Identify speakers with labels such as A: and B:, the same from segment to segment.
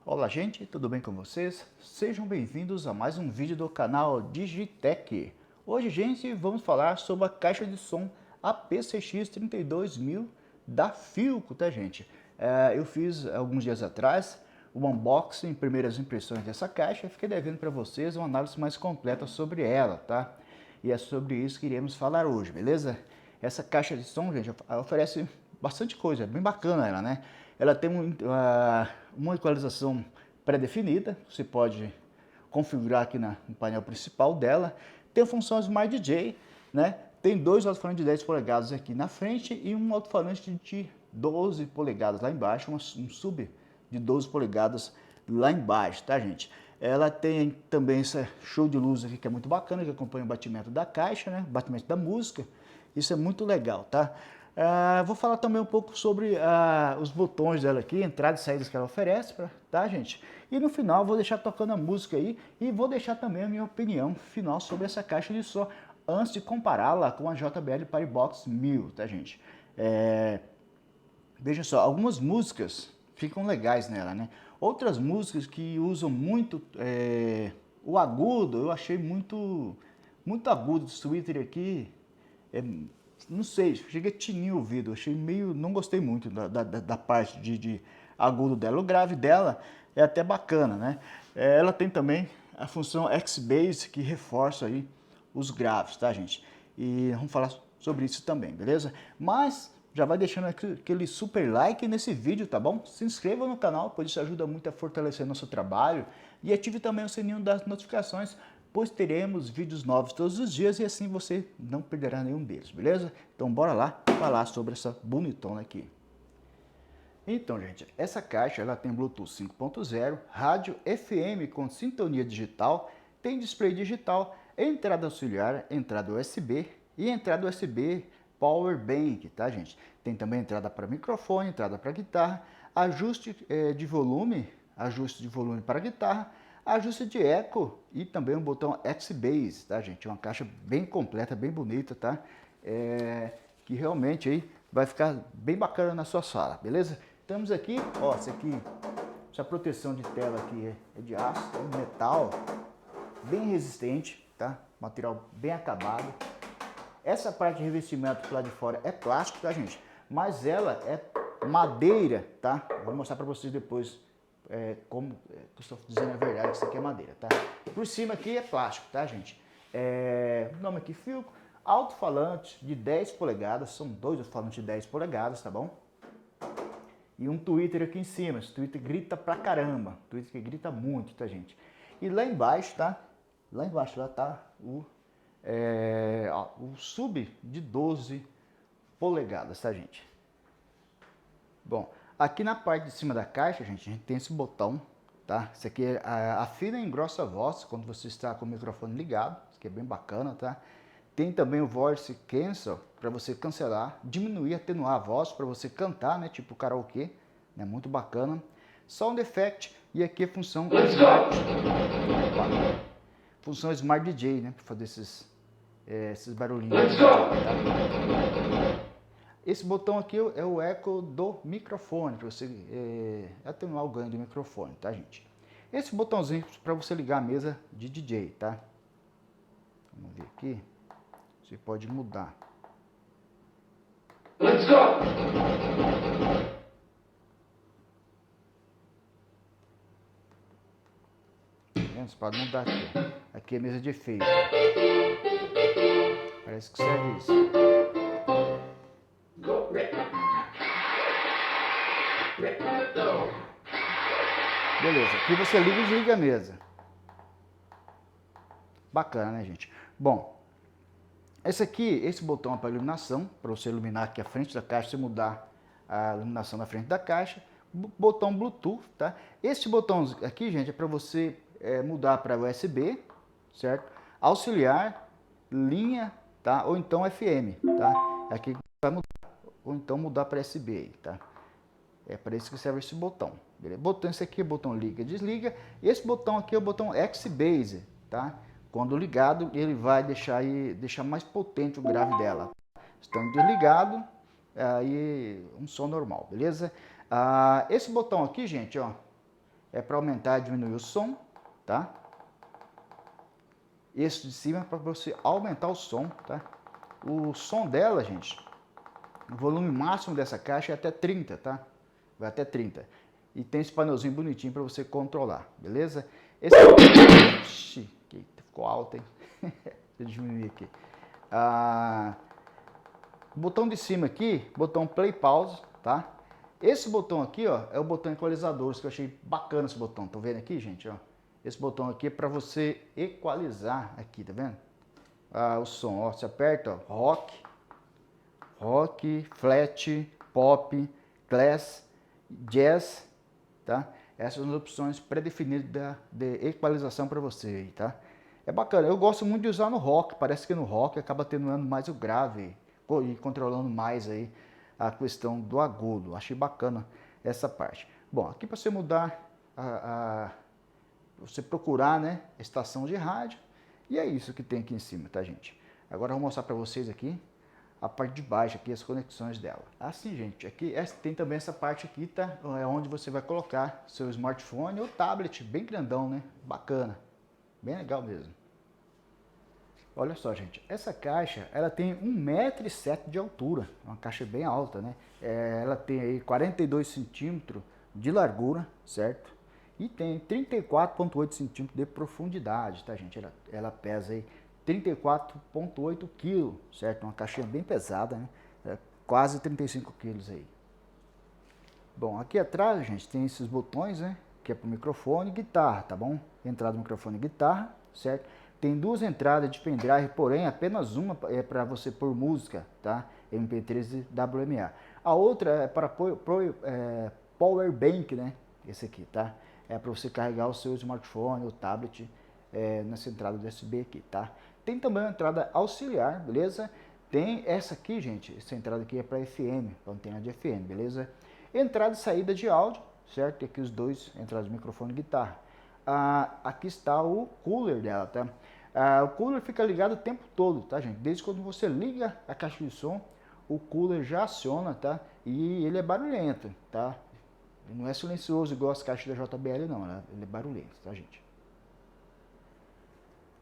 A: Olá gente, tudo bem com vocês? Sejam bem-vindos a mais um vídeo do canal Digitech. Hoje, gente, vamos falar sobre a caixa de som APCX32000 da Philco, tá gente? Eu fiz alguns dias atrás o unboxing, primeiras impressões dessa caixa, e fiquei devendo para vocês uma análise mais completa sobre ela, tá? E é sobre isso que iremos falar hoje, beleza? Essa caixa de som, gente, oferece bastante coisa, é bem bacana ela, né? Ela tem uma equalização pré-definida, você pode configurar aqui no painel principal dela. Tem a função Smart DJ, né? Tem dois alto-falantes de 10 polegadas aqui na frente e um alto-falante de 12 polegadas lá embaixo, um sub de 12 polegadas lá embaixo, tá, gente? Ela tem também esse show de luz aqui que é muito bacana, que acompanha o batimento da caixa, né? O batimento da música. Isso é muito legal, tá? Vou falar também um pouco sobre os botões dela aqui, entradas e saídas que ela oferece, tá, gente? E no final vou deixar tocando a música aí e vou deixar também a minha opinião final sobre essa caixa de som antes de compará-la com a JBL Partybox 1000, tá, gente? Veja só, algumas músicas ficam legais nela, né? Outras músicas que usam muito o agudo, eu achei muito agudo. O Twitter aqui, não sei, cheguei a tinir o ouvido, achei meio, não gostei muito da parte de agudo dela. O grave dela é até bacana, né? Ela tem também a função X-Bass que reforça aí os graves, tá, gente? E vamos falar sobre isso também, beleza? Mas já vai deixando aquele super like nesse vídeo, tá bom? Se inscreva no canal, pois isso ajuda muito a fortalecer nosso trabalho. E ative também o sininho das notificações, pois teremos vídeos novos todos os dias e assim você não perderá nenhum deles, beleza? Então bora lá falar sobre essa bonitona aqui. Então, gente, essa caixa ela tem Bluetooth 5.0, rádio FM com sintonia digital, tem display digital, entrada auxiliar, entrada USB e entrada USB Power Bank, tá, gente? Tem também entrada para microfone, entrada para guitarra, ajuste de volume para guitarra, ajuste de eco e também um botão X-Bass, tá, gente? Uma caixa bem completa, bem bonita, tá? Que realmente aí vai ficar bem bacana na sua sala, beleza? Temos aqui, ó, essa proteção de tela aqui é de aço, é metal, bem resistente, tá? Material bem acabado. Essa parte de revestimento lá de fora é plástico, tá, gente? Mas ela é madeira, tá? Vou mostrar para vocês depois como eu estou dizendo a verdade, que isso aqui é madeira, tá? Por cima aqui é plástico, tá, gente? O nome aqui, Philco. Alto-falante de 10 polegadas, são dois alto-falantes de 10 polegadas, tá bom? E um tweeter aqui em cima, esse tweeter grita pra caramba, tweeter que grita muito, tá, gente? E lá embaixo, tá? Lá embaixo lá tá o sub de 12 polegadas, tá, gente? Bom, aqui na parte de cima da caixa, gente, a gente tem esse botão, tá? Isso aqui afina e engrossa a voz quando você está com o microfone ligado, isso aqui é bem bacana, tá? Tem também o Voice Cancel para você cancelar, diminuir, atenuar a voz para você cantar, né? Tipo karaokê, né? Muito bacana. Sound Effect e aqui a função Smart, função Smart DJ, né? Para fazer esses barulhinhos. Tá? Esse botão aqui é o eco do microfone, para você atenuar o ganho do microfone, tá, gente? Esse botãozinho para você ligar a mesa de DJ, tá? Vamos ver aqui. Você pode mudar. Let's go! Você pode mudar aqui. Aqui é a mesa de efeito. Parece que serve isso. Beleza, aqui você liga e desliga a mesa. Bacana, né, gente? Bom, esse botão é para iluminação, para você iluminar aqui a frente da caixa, você mudar a iluminação da frente da caixa. Botão Bluetooth, tá? Esse botão aqui, gente, é para você mudar para USB, certo? Auxiliar, linha, tá? Ou então FM, tá? Aqui vai mudar, ou então mudar para USB, tá? É para isso que serve esse botão. Beleza? Botão, esse aqui é o botão liga, desliga. Esse botão aqui é o botão X-Bass, tá? Quando ligado, ele vai deixar mais potente o grave dela. Estando desligado, aí um som normal, beleza? Esse botão aqui, gente, ó, é para aumentar e diminuir o som, tá? Esse de cima é para você aumentar o som, tá? O som dela, gente, o volume máximo dessa caixa é até 30, tá? Vai até 30. E tem esse painelzinho bonitinho para você controlar, beleza? Esse aqui... ficou alto, hein? Deixa eu diminuir aqui. O botão de cima aqui, botão play pause, tá? Esse botão aqui, ó, é o botão equalizador, que eu achei bacana esse botão. Tá vendo aqui, gente, ó? Esse botão aqui é para você equalizar aqui, tá vendo? O som, ó, você aperta, ó, rock, flat, pop, class, jazz, tá? Essas são as opções pré-definidas de equalização para você aí, tá? É bacana, eu gosto muito de usar no rock, parece que no rock acaba atenuando mais o grave e controlando mais aí a questão do agudo. Achei bacana essa parte. Bom, aqui para você mudar, você procurar, né, estação de rádio, e é isso que tem aqui em cima, tá, gente? Agora eu vou mostrar para vocês aqui a parte de baixo, aqui as conexões dela. Assim, gente, aqui tem também essa parte aqui, tá? É onde você vai colocar seu smartphone ou tablet, bem grandão, né? Bacana, bem legal mesmo. Olha só, gente, essa caixa, ela tem 1,7 m de altura, uma caixa bem alta, né? Ela tem aí 42 centímetros de largura, certo? E tem 34,8 centímetros de profundidade, tá, gente? Ela pesa aí 34,8 kg, certo? Uma caixinha bem pesada, né? Quase 35 quilos aí. Bom, aqui atrás, gente, tem esses botões, né? Que é para o microfone e guitarra, tá bom? Entrada do microfone e guitarra, certo? Tem duas entradas de pendrive, porém apenas uma é para você pôr música, tá? MP3 e WMA. A outra é para power bank, né? Esse aqui, tá? É para você carregar o seu smartphone ou tablet nessa entrada USB aqui, tá? Tem também uma entrada auxiliar, beleza? Tem essa aqui, gente, essa entrada aqui é para FM, para antena de FM, beleza? Entrada e saída de áudio, certo? Tem aqui os dois entradas de microfone e guitarra. Aqui está o cooler dela, tá? O cooler fica ligado o tempo todo, tá, gente? Desde quando você liga a caixa de som, o cooler já aciona, tá? E ele é barulhento, tá? Não é silencioso igual as caixas da JBL, não, né? Ele é barulhento, tá, gente?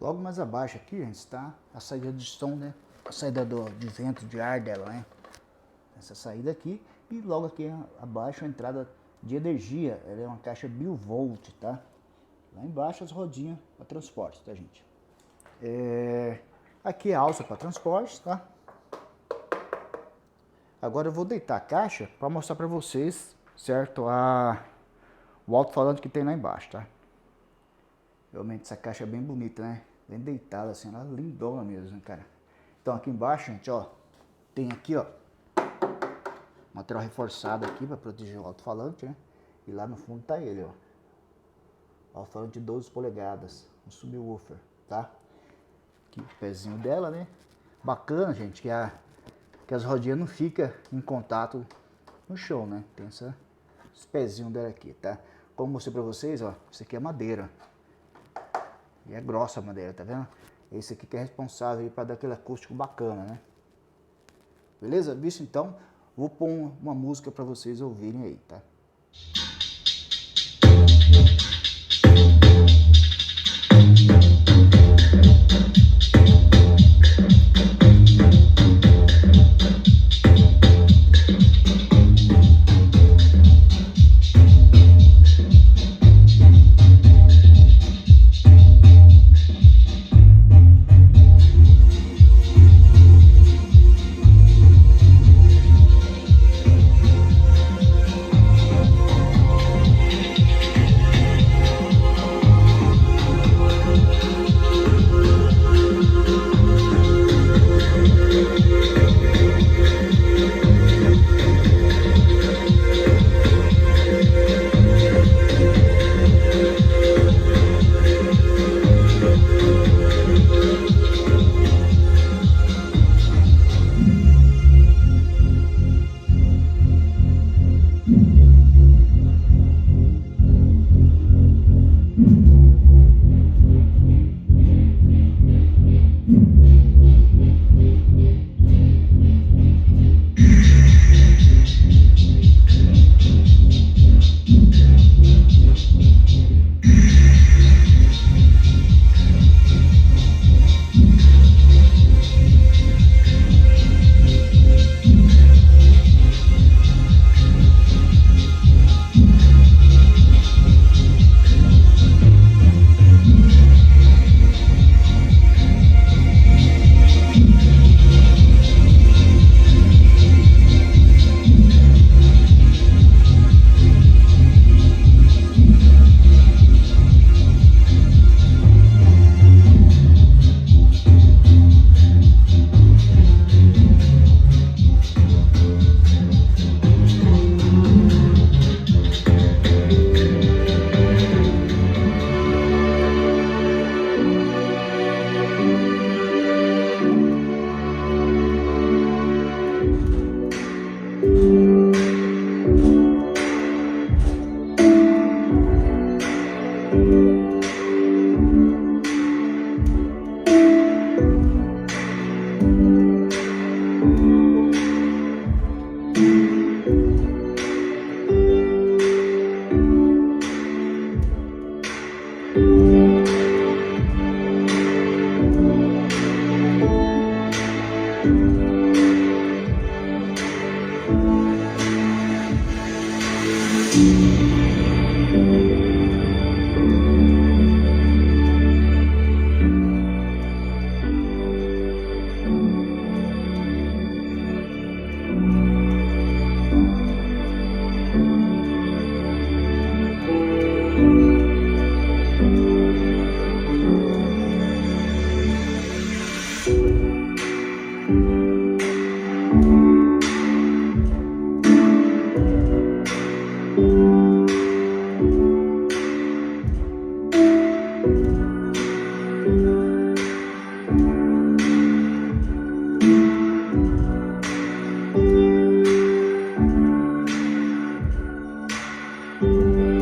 A: Logo mais abaixo aqui, gente, está a saída de som, né? A saída de vento, de ar dela, né? Essa saída aqui. E logo aqui abaixo a entrada de energia. Ela é uma caixa 1000 volt, tá? Lá embaixo as rodinhas para transporte, tá, gente? Aqui é a alça para transporte, tá? Agora eu vou deitar a caixa para mostrar para vocês, certo? O alto-falante que tem lá embaixo, tá? Realmente essa caixa é bem bonita, né? Bem deitada assim, ela é lindona mesmo, cara. Então aqui embaixo, gente, ó, tem aqui, ó, material reforçado aqui para proteger o alto-falante, né? E lá no fundo tá ele, ó. Alto-falante de 12 polegadas, um subwoofer, tá? Aqui o pezinho dela, né? Bacana, gente, que as rodinhas não ficam em contato no chão, né? Tem esse pezinho dela aqui, tá? Como eu mostrei pra vocês, ó, isso aqui é madeira. E é grossa a madeira, tá vendo? Esse aqui que é responsável para dar aquele acústico bacana, né? Beleza? Visto então, vou pôr uma música para vocês ouvirem aí, tá?
B: Música